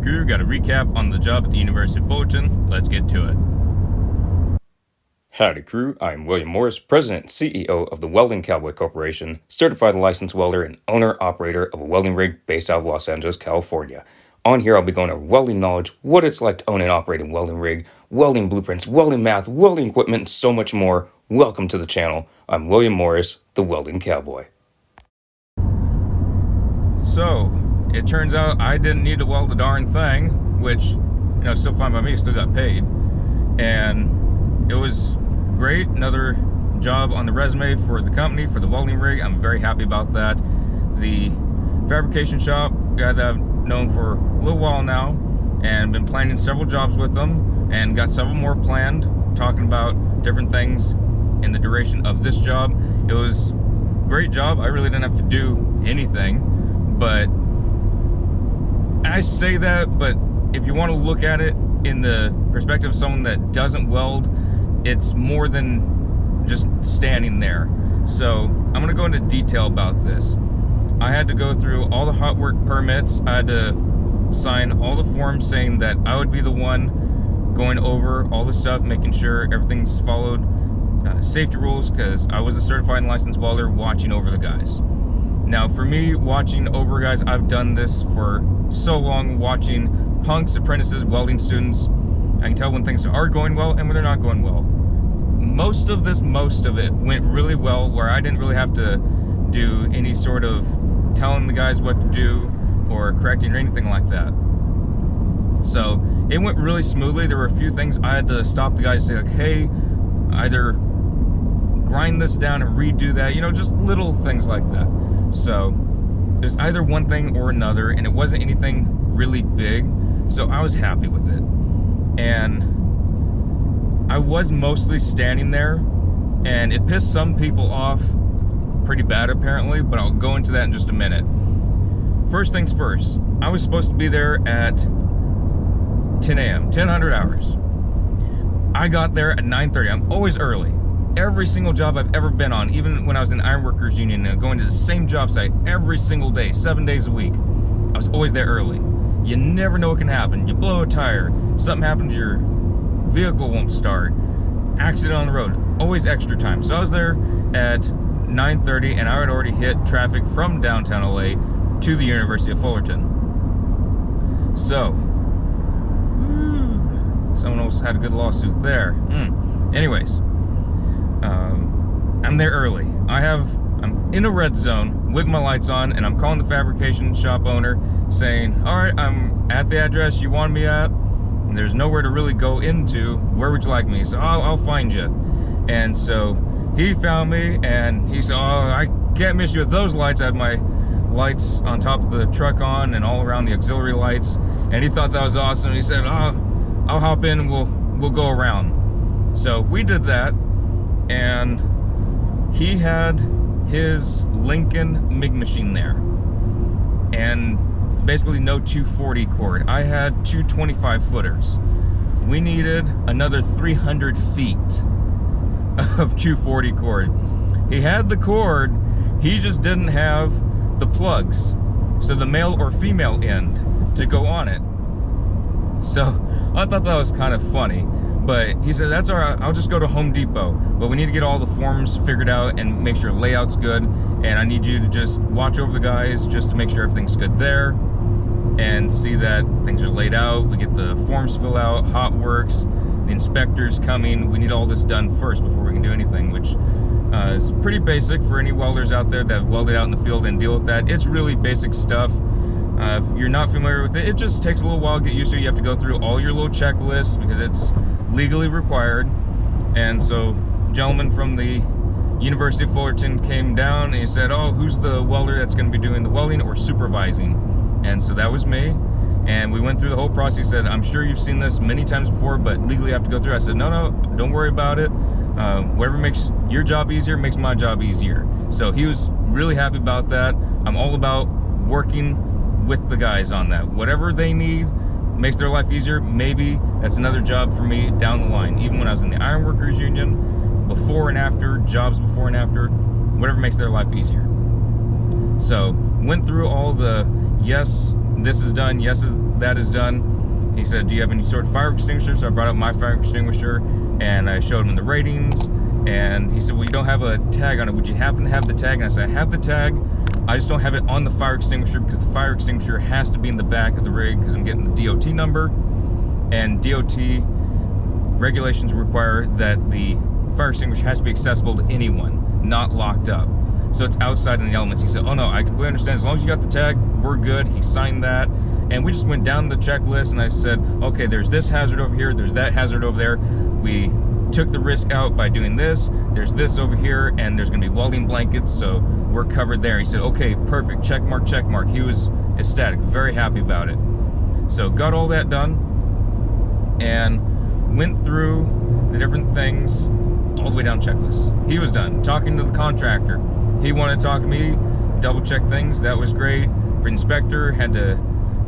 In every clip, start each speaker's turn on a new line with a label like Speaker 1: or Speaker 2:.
Speaker 1: crew. Got a recap on the job at the University of Fullerton. Let's get to it.
Speaker 2: Howdy crew, I'm William Morris, President and CEO of the Welding Cowboy Corporation, certified licensed welder and owner-operator of a welding rig based out of Los Angeles, California. On here I'll be going over welding knowledge, what it's like to own and operate a welding rig, welding blueprints, welding math, welding equipment, and so much more. Welcome to the channel. I'm William Morris, the Welding Cowboy.
Speaker 1: So, it turns out I didn't need to weld a darn thing, which, still fine by me, still got paid. And it was great. Another job on the resume for the company, for the welding rig. I'm very happy about that. The fabrication shop, guy that I've known for a little while now, and been planning several jobs with them, and got several more planned, talking about different things in the duration of this job. It was a great job. I really didn't have to do anything, but I say that, but if you want to look at it in the perspective of someone that doesn't weld, it's more than just standing there. So I'm going to go into detail about this. I had to go through all the hot work permits. I had to sign all the forms saying that I would be the one going over all the stuff, making sure everything's followed, safety rules, because I was a certified and licensed welder watching over the guys. Now for me, watching over guys, I've done this for so long, watching punks, apprentices, welding students. I can tell when things are going well and when they're not going well. Most of it went really well, where I didn't really have to do any sort of telling the guys what to do or correcting or anything like that. So it went really smoothly. There were a few things I had to stop the guys and say, like, hey, either grind this down and redo that, just little things like that. So there's either one thing or another, and it wasn't anything really big, so I was happy with it. And I was mostly standing there, and it pissed some people off pretty bad apparently, but I'll go into that in just a minute. First things first, I was supposed to be there at 10 a.m., 1000 hours. I got there at 9:30. I'm always early. Every single job I've ever been on, even when I was in the Ironworkers Union and going to the same job site every single day, 7 days a week, I was always there early. You never know what can happen. You blow a tire, something happens, your vehicle won't start, accident on the road, always extra time. So I was there at 9:30, and I had already hit traffic from downtown LA to the University of Fullerton. So, someone else had a good lawsuit there. Anyways, I'm there early. I'm in a red zone with my lights on, and I'm calling the fabrication shop owner saying, all right, I'm at the address you wanted me at. And there's nowhere to really go into. Where would you like me? So I'll find you. And so he found me, and he said, oh, I can't miss you with those lights. I had my lights on top of the truck on and all around the auxiliary lights, and he thought that was awesome. He said, oh, I'll hop in and we'll go around. So we did that, and he had his Lincoln MIG machine there, and basically no 240 cord. I had two 25 footers. We needed another 300 feet of 240 cord. He had the cord, he just didn't have the plugs, so the male or female end to go on it. So I thought that was kind of funny, but he said, that's all right, I'll just go to Home Depot, but we need to get all the forms figured out and make sure layout's good, and I need you to just watch over the guys just to make sure everything's good there and see that things are laid out. We get the forms filled out, hot works, the inspector's coming. We need all this done first before we can do anything, which is pretty basic for any welders out there that have welded out in the field and deal with that. It's really basic stuff. If you're not familiar with it, it just takes a little while to get used to. You have to go through all your little checklists because it's legally required. And so a gentleman from the University of Fullerton came down and he said, oh, who's the welder that's going to be doing the welding or supervising? And so that was me. And we went through the whole process. He said, I'm sure you've seen this many times before, but legally you have to go through. I said, no, don't worry about it. Whatever makes your job easier makes my job easier. So he was really happy about that. I'm all about working with the guys on that. Whatever they need makes their life easier. Maybe that's another job for me down the line. Even when I was in the Ironworkers Union, before and after, jobs before and after, whatever makes their life easier. So went through all the yes this is done, yes, that is done. He said, do you have any sort of fire extinguisher? So I brought up my fire extinguisher, and I showed him the ratings, and he said, well, you don't have a tag on it. Would you happen to have the tag? And I said, I have the tag. I just don't have it on the fire extinguisher because the fire extinguisher has to be in the back of the rig because I'm getting the DOT number, and DOT regulations require that the fire extinguisher has to be accessible to anyone, not locked up. So it's outside in the elements. He said, oh no, I completely understand. As long as you got the tag, we're good. He signed that. And we just went down the checklist, and I said, okay, there's this hazard over here, there's that hazard over there. We took the risk out by doing this. There's this over here, and there's gonna be welding blankets, so we're covered there. He said, okay, perfect, check mark, check mark. He was ecstatic, very happy about it. So got all that done, and went through the different things all the way down checklist. He was done talking to the contractor. He wanted to talk to me, double check things. That was great. For inspector, had to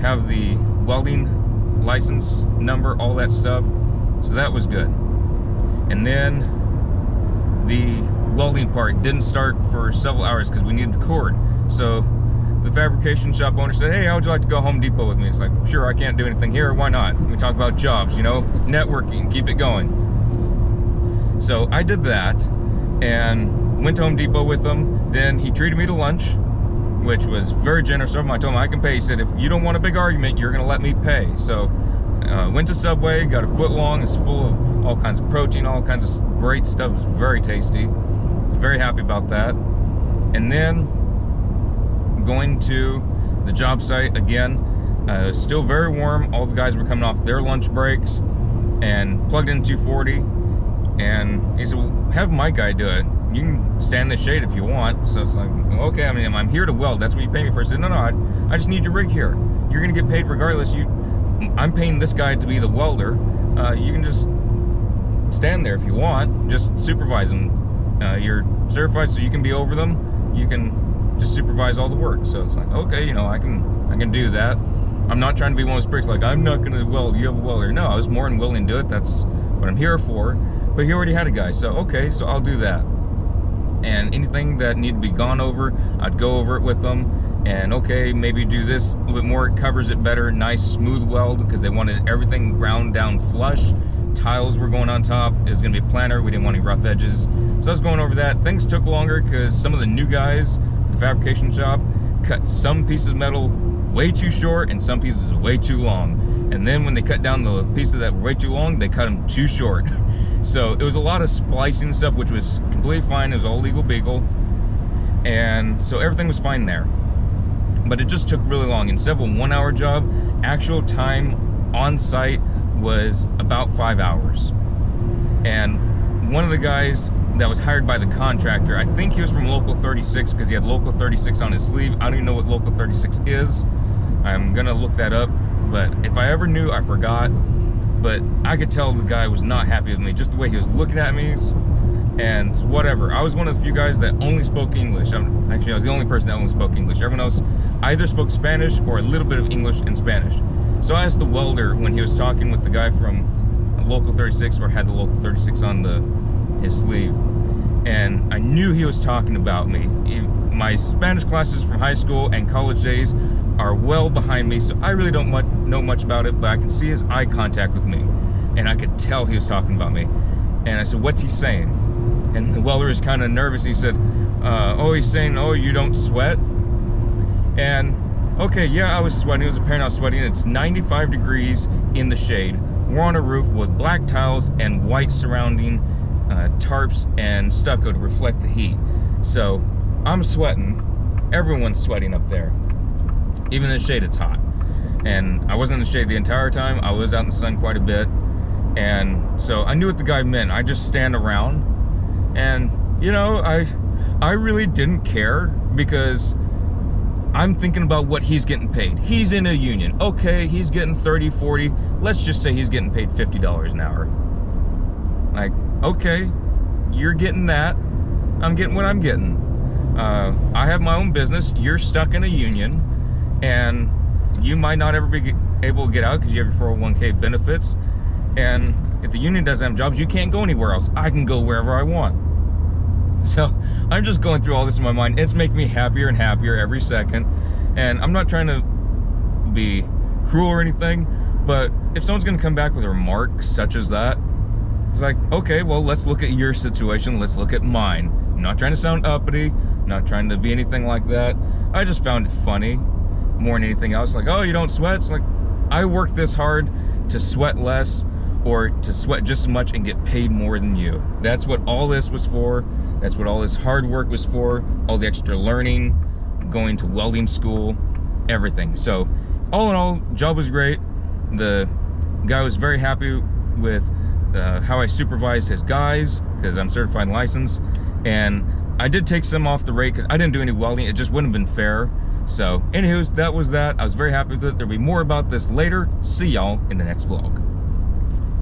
Speaker 1: have the welding license number, all that stuff. So that was good. And then the welding part didn't start for several hours because we needed the cord. So the fabrication shop owner said, hey, how would you like to go Home Depot with me? It's like, sure, I can't do anything here. Why not? We talk about jobs, you know, networking, keep it going. So I did that and went to Home Depot with him. Then he treated me to lunch, which was very generous of him. I told him I can pay. He said, if you don't want a big argument, you're gonna let me pay. So went to Subway, got a foot long. It's full of all kinds of protein, all kinds of great stuff. It was very tasty. Very happy about that. And then going to the job site again, still very warm. All the guys were coming off their lunch breaks, and plugged in 240. And he said, well, have my guy do it. You can stand in the shade if you want. So it's like, okay, I mean, I'm here to weld. That's what you pay me for. I said, no, I just need your rig here. You're gonna get paid regardless. I'm paying this guy to be the welder. You can just stand there if you want. Just supervise them. You're certified, so you can be over them. You can just supervise all the work. So it's like, okay, you know, I can do that. I'm not trying to be one of those pricks like, I'm not gonna weld, you have a welder. No, I was more than willing to do it. That's what I'm here for. But he already had a guy, so okay, so I'll do that. And anything that needed to be gone over, I'd go over it with them. And okay, maybe do this a little bit more, it covers it better. Nice smooth weld, because they wanted everything ground down flush. Tiles were going on top. It was gonna be a planter. We didn't want any rough edges. So I was going over that. Things took longer because some of the new guys at the fabrication shop cut some pieces of metal way too short and some pieces way too long. And then when they cut down the pieces that were way too long, they cut them too short. So it was a lot of splicing stuff, which was completely fine. It was all legal beagle. And so everything was fine there. But it just took really long. Instead of a 1 hour job, actual time on site was about 5 hours. And one of the guys that was hired by the contractor, I think he was from Local 36 because he had Local 36 on his sleeve. I don't even know what Local 36 is. I'm gonna look that up. But if I ever knew, I forgot. But I could tell the guy was not happy with me, just the way he was looking at me, and whatever. I was one of the few guys that only spoke English. Actually, I was the only person that only spoke English. Everyone else either spoke Spanish or a little bit of English and Spanish. So I asked the welder when he was talking with the guy from Local 36, or had the Local 36 on his sleeve, and I knew he was talking about me. My Spanish classes from high school and college days are well behind me, so I really don't know much about it, but I could see his eye contact with me, and I could tell he was talking about me. And I said, what's he saying? And the welder was kind of nervous. He said, oh, he's saying, oh, you don't sweat? And okay, yeah, I was sweating. It was apparent I was sweating. It's 95 degrees in the shade. We're on a roof with black tiles and white surrounding tarps and stucco to reflect the heat. So I'm sweating. Everyone's sweating up there. Even in the shade, it's hot. And I wasn't in the shade the entire time. I was out in the sun quite a bit. And so I knew what the guy meant. I just stand around. And, you know, I really didn't care, because I'm thinking about what he's getting paid. He's in a union. Okay, he's getting 30, 40. Let's just say he's getting paid $50 an hour. Like, okay, you're getting that. I'm getting what I'm getting. I have my own business. You're stuck in a union. And you might not ever be able to get out because you have your 401k benefits. And if the union doesn't have jobs, you can't go anywhere else. I can go wherever I want. So I'm just going through all this in my mind. It's making me happier and happier every second. And I'm not trying to be cruel or anything, but if someone's gonna come back with a remark such as that, it's like, okay, well, let's look at your situation, let's look at mine. I'm not trying to sound uppity, not trying to be anything like that. I just found it funny more than anything else. Like, oh, you don't sweat? It's like, I work this hard to sweat less or to sweat just as much and get paid more than you. That's what all this was for. That's what all this hard work was for. All the extra learning, going to welding school, everything. So all in all, job was great. The guy was very happy with how I supervised his guys, because I'm certified and licensed. And I did take some off the rate because I didn't do any welding. It just wouldn't have been fair. So anywho's, that was that. I was very happy with it. There'll be more about this later. See y'all in the next vlog.